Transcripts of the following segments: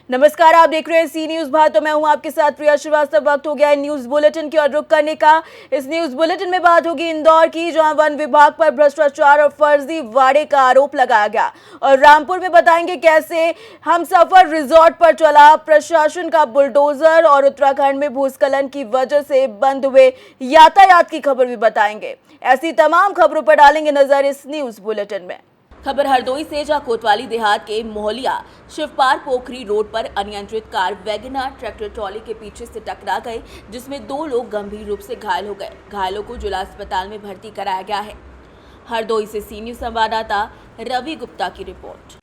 नमस्कार, आप देख रहे हैं सी न्यूज भारत। तो मैं हूं आपके साथ प्रिया श्रीवास्तव। वक्त हो गया है न्यूज बुलेटिन की ओर रुख करने का। इस न्यूज बुलेटिन में बात होगी इंदौर की, जहां वन विभाग पर भ्रष्टाचार और फर्जी वाड़े का आरोप लगाया गया। और रामपुर में बताएंगे कैसे हमसफर रिजॉर्ट पर चला प्रशासन का बुलडोजर, और उत्तराखंड में भूस्खलन की वजह से बंद हुए यातायात की खबर भी बताएंगे। ऐसी तमाम खबरों पर डालेंगे नजर इस न्यूज बुलेटिन में। खबर हरदोई से, जहां कोतवाली देहात के मोहलिया शिवपार पोखरी रोड पर अनियंत्रित कार वैगनआर ट्रैक्टर ट्रॉली के पीछे से टकरा गए, जिसमें 2 लोग गंभीर रूप से घायल हो गए। घायलों को जिला अस्पताल में भर्ती कराया गया है। हरदोई से सी न्यूज संवाददाता रवि गुप्ता की रिपोर्ट।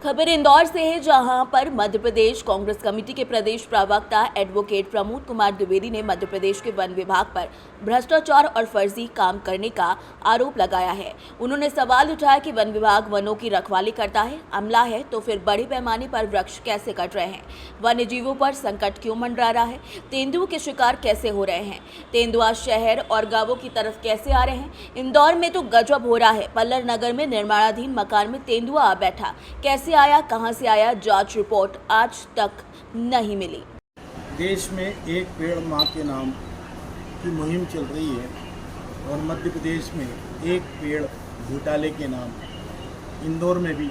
खबर इंदौर से है, जहां पर मध्य प्रदेश कांग्रेस कमेटी के प्रदेश प्रवक्ता एडवोकेट प्रमोद कुमार द्विवेदी ने मध्य प्रदेश के वन विभाग पर भ्रष्टाचार और फर्जी काम करने का आरोप लगाया है। उन्होंने सवाल उठाया कि वन विभाग वनों की रखवाली करता है, अमला है, तो फिर बड़े पैमाने पर वृक्ष कैसे कट रहे हैं? वन्य जीवों पर संकट क्यों मंडरा रहा है? तेंदुओं के शिकार कैसे हो रहे हैं? तेंदुआ शहर और गांवों की तरफ कैसे आ रहे हैं? इंदौर में तो गजब हो रहा है। पल्लर नगर में निर्माणाधीन मकान में तेंदुआ आ बैठा, कैसे आया, कहां से आया? जांच रिपोर्ट आज तक नहीं मिली। देश में एक पेड़ मां के नाम की मुहिम चल रही है और मध्य प्रदेश में एक पेड़ घोटाले के नाम, इंदौर में भी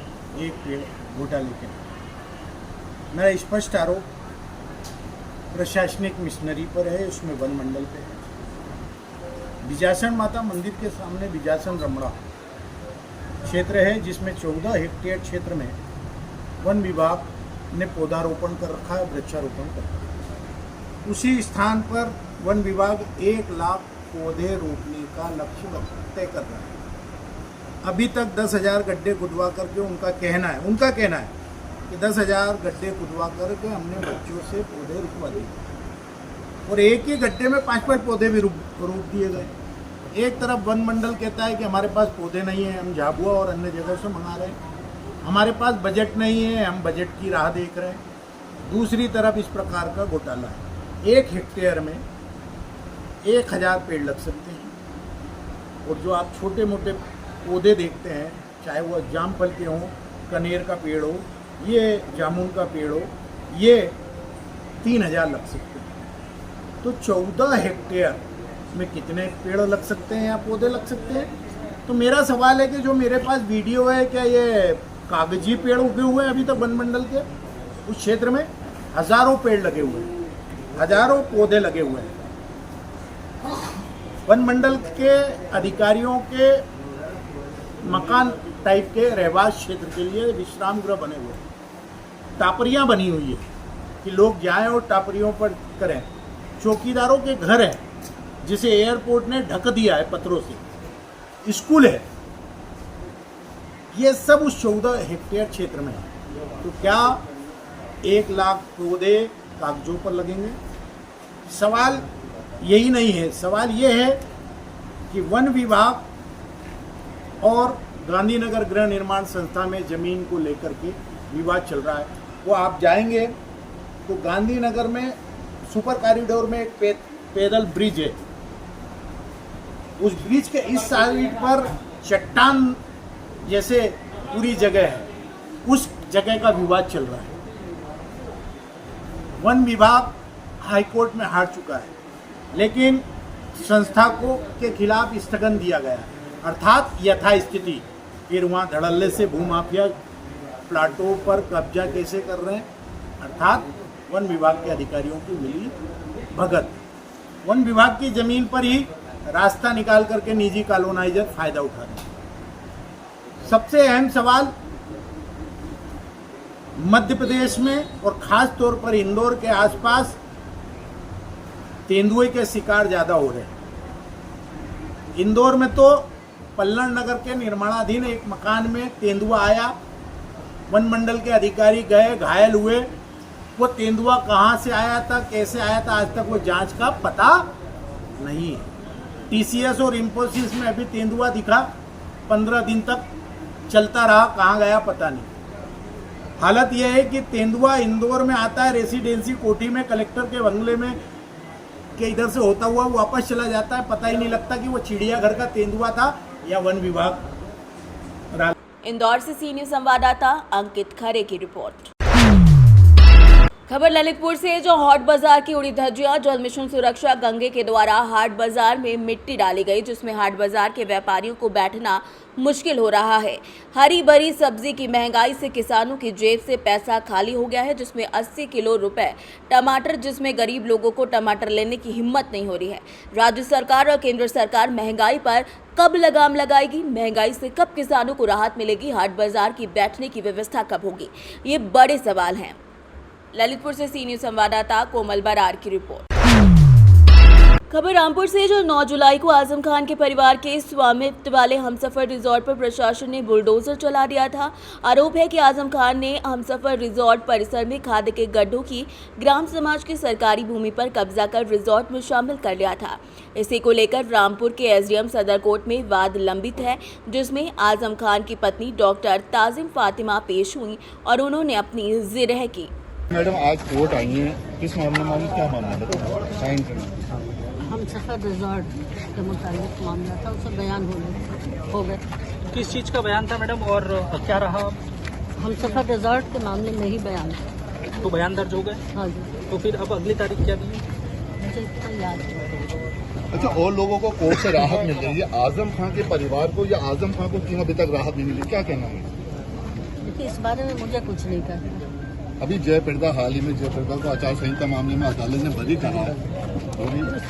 एक पेड़ घोटाले के नाम। मेरा स्पष्ट आरोप प्रशासनिक मिशनरी पर है, उसमें वन मंडल पे है। बिजासन माता मंदिर के सामने बिजासन रमणा क्षेत्र है, जिसमें 14 हेक्टेयर क्षेत्र में वन विभाग ने पौधारोपण कर रखा है, वृक्षारोपण कर रखा है। उसी स्थान पर वन विभाग 1 लाख पौधे रोपने का लक्ष्य तय कर रहा है। अभी तक 10,000 गड्ढे खुदवा करके उनका कहना है कि 10,000 गड्ढे खुदवा करके हमने बच्चों से पौधे रुकवा दिए, और एक ही गड्ढे में 5-5 पौधे भी रोप दिए गए। एक तरफ वन मंडल कहता है कि हमारे पास पौधे नहीं है, हम झाबुआ और अन्य जगहों से मंगा रहे हैं, हमारे पास बजट नहीं है, हम बजट की राह देख रहे हैं। दूसरी तरफ इस प्रकार का घोटाला है। 1 हेक्टेयर में 1000 पेड़ लग सकते हैं, और जो आप छोटे मोटे पौधे देखते हैं, चाहे वो जामफल के हों, कनेर का पेड़ हो, ये जामुन का पेड़ हो, ये 3000 लग सकते हैं। तो 14 हेक्टेयर में कितने पेड़ लग सकते हैं या पौधे लग सकते हैं? तो मेरा सवाल है कि जो मेरे पास वीडियो है, क्या ये कागजी पेड़ उगे हुए हैं? अभी तक वन मंडल के उस क्षेत्र में हजारों पेड़ लगे हुए हैं, हजारों पौधे लगे हुए हैं। वन मंडल के अधिकारियों के मकान टाइप के रहवास क्षेत्र के लिए विश्राम गृह बने हुए हैं, टापरियां बनी हुई है कि लोग जाएं और टापरियों पर करें। चौकीदारों के घर हैं जिसे एयरपोर्ट ने ढक दिया है पत्थरों से, स्कूल है। ये सब उस 14 हेक्टेयर क्षेत्र में है। तो क्या 1 लाख पौधे कागजों पर लगेंगे? सवाल यही नहीं है। सवाल ये है कि वन विभाग और गांधीनगर गृह निर्माण संस्था में जमीन को लेकर के विवाद चल रहा है। वो आप जाएंगे तो गांधीनगर में सुपर कॉरिडोर में एक पैदल ब्रिज है, उस ब्रिज के इस साइड पर चट्टान जैसे पूरी जगह है, उस जगह का विवाद चल रहा है। वन विभाग हाईकोर्ट में हार चुका है, लेकिन संस्था को के खिलाफ स्थगन दिया गया, अर्थात यथास्थिति। फिर वहाँ धड़ल्ले से भूमाफिया प्लाटों पर कब्जा कैसे कर रहे हैं, अर्थात वन विभाग के अधिकारियों की मिली भगत। वन विभाग की जमीन पर ही रास्ता निकाल करके निजी कॉलोनाइजर फायदा उठा रहे हैं। सबसे अहम सवाल, मध्य प्रदेश में और खास तौर पर इंदौर के आसपास तेंदुए के शिकार ज्यादा हो रहे हैं। इंदौर में तो पल्लर नगर के निर्माणाधीन एक मकान में तेंदुआ आया, वन मंडल के अधिकारी गए, घायल हुए। वो तेंदुआ कहाँ से आया था, कैसे आया था, आज तक वो जांच का पता नहीं है। टीसीएस और इंफोसिस में अभी तेंदुआ दिखा, 15 दिन तक चलता रहा, कहाँ गया पता नहीं। हालत यह है कि तेंदुआ इंदौर में आता है, रेसिडेंसी कोठी में, कलेक्टर के बंगले में के इधर से होता हुआ वापस चला जाता है। पता ही नहीं लगता कि वो चिड़ियाघर का तेंदुआ था या वन विभाग। इंदौर से सी न्यूज संवाददाता अंकित खरे की रिपोर्ट। खबर ललितपुर से, जो हाट बाजार की उड़ी धज्जियां। जल मिशन सुरक्षा गंगे के द्वारा हाट बाजार में मिट्टी डाली गई, जिसमें हाट बाजार के व्यापारियों को बैठना मुश्किल हो रहा है। हरी भरी सब्जी की महंगाई से किसानों की जेब से पैसा खाली हो गया है, जिसमें 80 किलो रुपए टमाटर, जिसमें गरीब लोगों को टमाटर लेने की हिम्मत नहीं हो रही है। राज्य सरकार और केंद्र सरकार महंगाई पर कब लगाम लगाएगी? महंगाई से कब किसानों को राहत मिलेगी? हाट बाजार की बैठने की व्यवस्था कब होगी? ये बड़े सवाल हैं। ललितपुर से सी न्यूज संवाददाता कोमल बरार की रिपोर्ट। खबर रामपुर से, जो 9 जुलाई को आजम खान के परिवार के स्वामित्व वाले हमसफर रिजॉर्ट पर प्रशासन ने बुलडोजर चला दिया था। आरोप है कि आजम खान ने हमसफर रिजॉर्ट परिसर में खाद के गड्ढों की ग्राम समाज की सरकारी भूमि पर कब्जा कर रिजॉर्ट में शामिल कर लिया था। इसी को लेकर रामपुर के एसडीएम सदर कोर्ट में वाद लंबित है, जिसमें आजम खान की पत्नी डॉक्टर ताजिम फातिमा पेश हुई और उन्होंने अपनी जिरह की। मैडम आज कोर्ट आई हैं, किस मामले में, क्या मामला है? साइन हम सफर रिजॉर्ट के मुताबिक मामला था, उससे बयान हो गए। किस चीज़ का बयान था मैडम और क्या रहा? हम सफर रिजॉर्ट के मामले में ही बयान था। तो बयान दर्ज हो गए? हाँ जी। तो फिर अब अगली तारीख क्या दी? मुझे इतना याद नहीं। अच्छा, और लोगों को कोर्ट से राहत मिल रही है, आजम खान के परिवार को या आजम खान को क्यों अभी तक राहत नहीं मिली, क्या कहना है? देखिए, इस बारे में मुझे कुछ नहीं कहना। अभी जयप्रदा, हाल ही में जयप्रदा को आचार संहिता मामले में अदालत ने बरी करा है,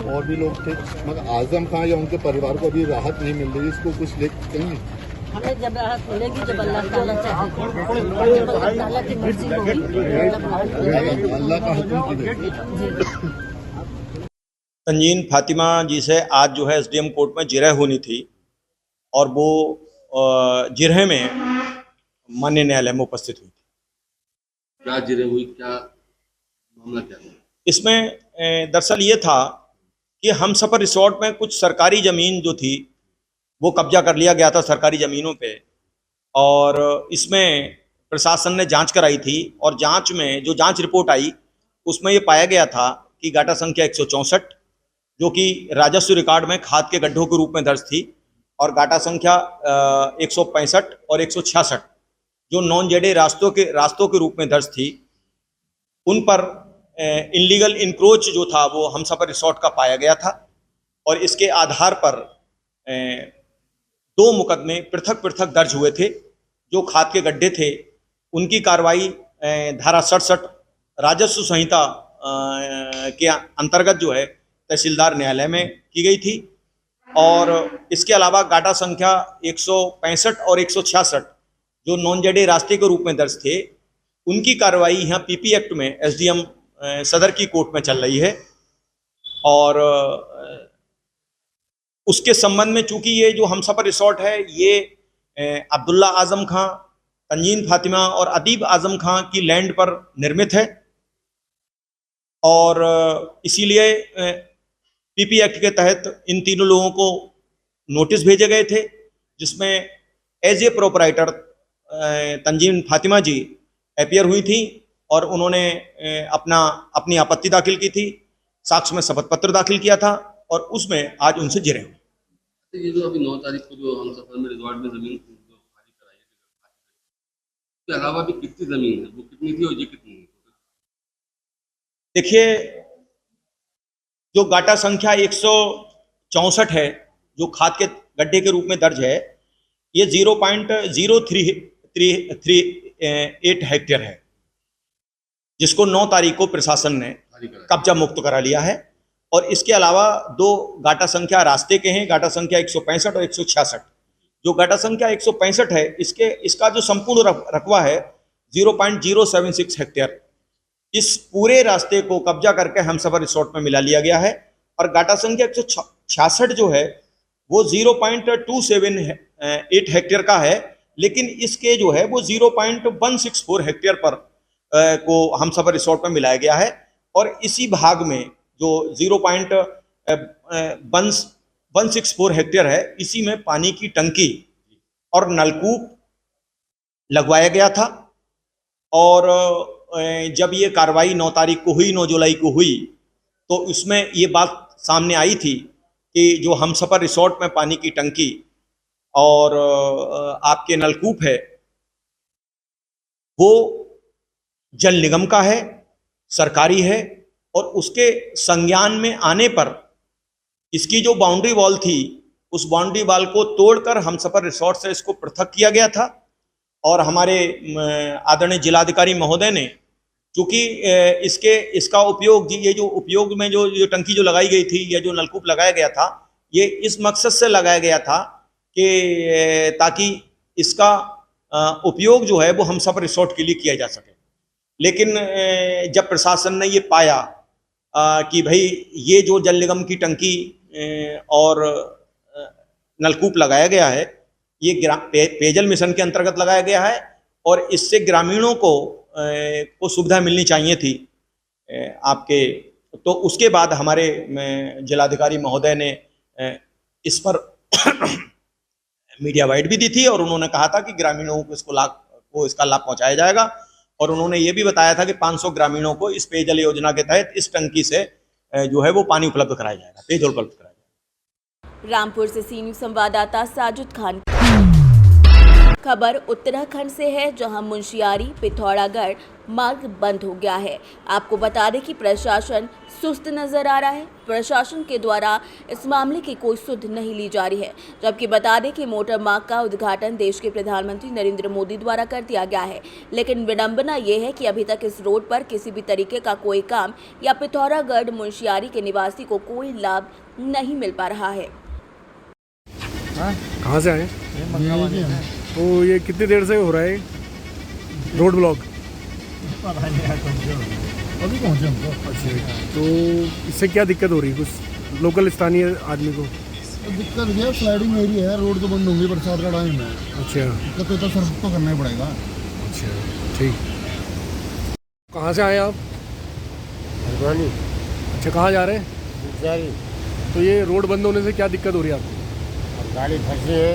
और भी लोग थे, मगर आजम खान या उनके परिवार को अभी राहत नहीं मिल रही, इसको कुछ ले कहेंगे? हमें जब राहत मिलेगी, जब अल्लाह ताला चाहेगा, जब अल्लाह ताला की मर्जी होगी, अल्लाह का हुक्म की। तंजीन फातिमा जी से आज जो है एसडीएम कोर्ट में जिरह होनी थी, और वो जिरह में माननीय न्यायालय में उपस्थित हुई थी। क्या जिरह हुई, क्या मामला क्या था? इसमें दरअसल ये था कि हमसफर रिसोर्ट में कुछ सरकारी ज़मीन जो थी वो कब्जा कर लिया गया था सरकारी ज़मीनों पे, और इसमें प्रशासन ने जांच कराई थी, और जांच में जो जांच रिपोर्ट आई उसमें ये पाया गया था कि गाटा संख्या 164 जो कि राजस्व रिकॉर्ड में खाद के गड्ढों के रूप में दर्ज थी, और गाटा संख्या 165 और 166 जो नॉन जेडे रास्तों के रूप में दर्ज थी, उन पर इनलीगल इंक्रोच जो था वो हमसफर रिसोर्ट का पाया गया था। और इसके आधार पर 2 मुकदमे पृथक पृथक दर्ज हुए थे। जो खाद के गड्ढे थे उनकी कार्रवाई धारा 67 राजस्व संहिता के अंतर्गत जो है तहसीलदार न्यायालय में की गई थी। और इसके अलावा गाटा संख्या 165 और 166 जो नॉन जेडे रास्ते के रूप में दर्ज थे, उनकी कार्रवाई यहाँ पीपी एक्ट में एसडीएम सदर की कोर्ट में चल रही है। और उसके संबंध में चूंकि ये जो हमसफर रिसोर्ट है ये अब्दुल्ला आजम खां, तंजीन फातिमा और अदीब आजम खां की लैंड पर निर्मित है, और इसीलिए पीपी एक्ट के तहत इन तीनों लोगों को नोटिस भेजे गए थे, जिसमें as a proprietor Tanzeen Fatima ji appear हुई थी, और उन्होंने अपनी आपत्ति दाखिल की थी, साक्ष्य में शपथ पत्र दाखिल किया था, और उसमें आज उनसे जिरह हुई। ये जो अभी 9 तारीख को जो हमसफर में रिजॉर्ट में जमीन जो खाली कराई है, उसके अलावा भी कितनी जमीन है, वो कितनी थी और ये कितनी है? देखिए, जो गाटा संख्या 164 है जो खाद के गड्ढे के रूप में दर्ज है, ये 0.0338 हेक्टेयर है, जिसको 9 तारीख को प्रशासन ने कब्जा मुक्त करा लिया है। और इसके अलावा 2 गाटा संख्या रास्ते के हैं, गाटा संख्या 165 और 166। जो गाटा संख्या 165 है, इसका जो संपूर्ण रकबा है 0.076 हेक्टेयर, इस पूरे रास्ते को कब्जा करके हमसफर रिसोर्ट में मिला लिया गया है। और गाटा संख्या 166 जो है वो 0.278 हेक्टेयर का है, लेकिन इसके जो है वो 0.164 हेक्टेयर पर को हमसफर रिसोर्ट में मिलाया गया है। और इसी भाग में जो 0.164 हेक्टेयर है, इसी में पानी की टंकी और नलकूप लगवाया गया था। और जब ये कार्रवाई 9 तारीख को हुई, 9 जुलाई को हुई, तो उसमें ये बात सामने आई थी कि जो हमसफर रिसोर्ट में पानी की टंकी और आपके नलकूप है वो जल निगम का है, सरकारी है और उसके संज्ञान में आने पर इसकी जो बाउंड्री वॉल थी उस बाउंड्री वॉल को तोड़कर हमसफर रिसोर्ट से इसको पृथक किया गया था। और हमारे आदरणीय जिलाधिकारी महोदय ने, चूंकि इसका उपयोग, ये जो उपयोग में जो टंकी जो लगाई गई थी या जो नलकूप लगाया गया था, ये इस मकसद से लगाया गया था कि ताकि इसका उपयोग जो है वो हमसफर रिसोर्ट के लिए किया जा सके। लेकिन जब प्रशासन ने ये पाया कि भाई ये जो जल निगम की टंकी और नलकूप लगाया गया है ये पेयजल मिशन के अंतर्गत लगाया गया है और इससे ग्रामीणों को सुविधा मिलनी चाहिए थी आपके, तो उसके बाद हमारे जिलाधिकारी महोदय ने इस पर मीडिया वाइड भी दी थी और उन्होंने कहा था कि ग्रामीणों को इसका लाभ पहुंचाया जाएगा। और उन्होंने ये भी बताया था कि 500 ग्रामीणों को इस पेयजल योजना के तहत इस टंकी से जो है वो पानी उपलब्ध कराया जाएगा, पेयजल उपलब्ध कराया जाएगा। रामपुर से सी न्यूज़ संवाददाता साजिद खान। खबर उत्तराखंड से है, जहां मुंशियारी पिथौरागढ़ मार्ग बंद हो गया है। आपको बता दें कि प्रशासन सुस्त नजर आ रहा है। प्रशासन के द्वारा इस मामले की कोई सुध नहीं ली जा रही है। जबकि बता दें कि मोटर मार्ग का उद्घाटन देश के प्रधानमंत्री नरेंद्र मोदी द्वारा कर दिया गया है, लेकिन विडंबना ये है कि अभी तक इस रोड पर किसी भी तरीके का कोई काम या पिथौरागढ़ मुंशियारी के निवासी को कोई लाभ नहीं मिल पा रहा है। कहाँ से आए? तो ये कितनी देर से हो रहा है रोड ब्लॉक? अभी पहुँचे हमको। अच्छा, तो इससे क्या दिक्कत हो रही है कुछ लोकल स्थानीय आदमी को? दिक्कत ये स्लाइडिंग एरिया है, रोड तो बंद होंगी, बरसात का टाइम है। अच्छा, दिक्कत तो सर तो करना ही पड़ेगा। अच्छा ठीक। कहाँ से आए आप? हल्द्वानी। अच्छा, कहाँ जा रहे हैं? तो ये रोड बंद होने से क्या दिक्कत हो रही है आपको? गाड़ी फंसी है।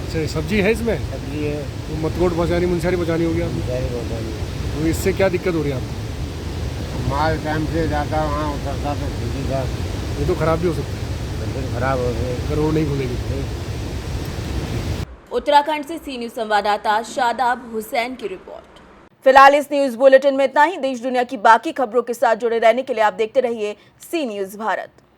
अच्छा, सब्जी है इसमें? सब्जी है। तो मतकोट बचानी, मुंशियारी बचानी होगी आपको? तो इससे क्या दिक्कत हो रही है आपको? माल टाइम से जाता वहाँ उतरता तो ठीक था। ये तो खराब भी हो सकता है, मंदिर खराब हो गए अगर रोड नहीं खुलेगी। उत्तराखंड से सी न्यूज़ संवाददाता शादाब हुसैन की रिपोर्ट। फिलहाल इस न्यूज़ बुलेटिन में इतना ही। देश दुनिया की बाकी खबरों के साथ जुड़े रहने के लिए आप देखते रहिए सी न्यूज़ भारत।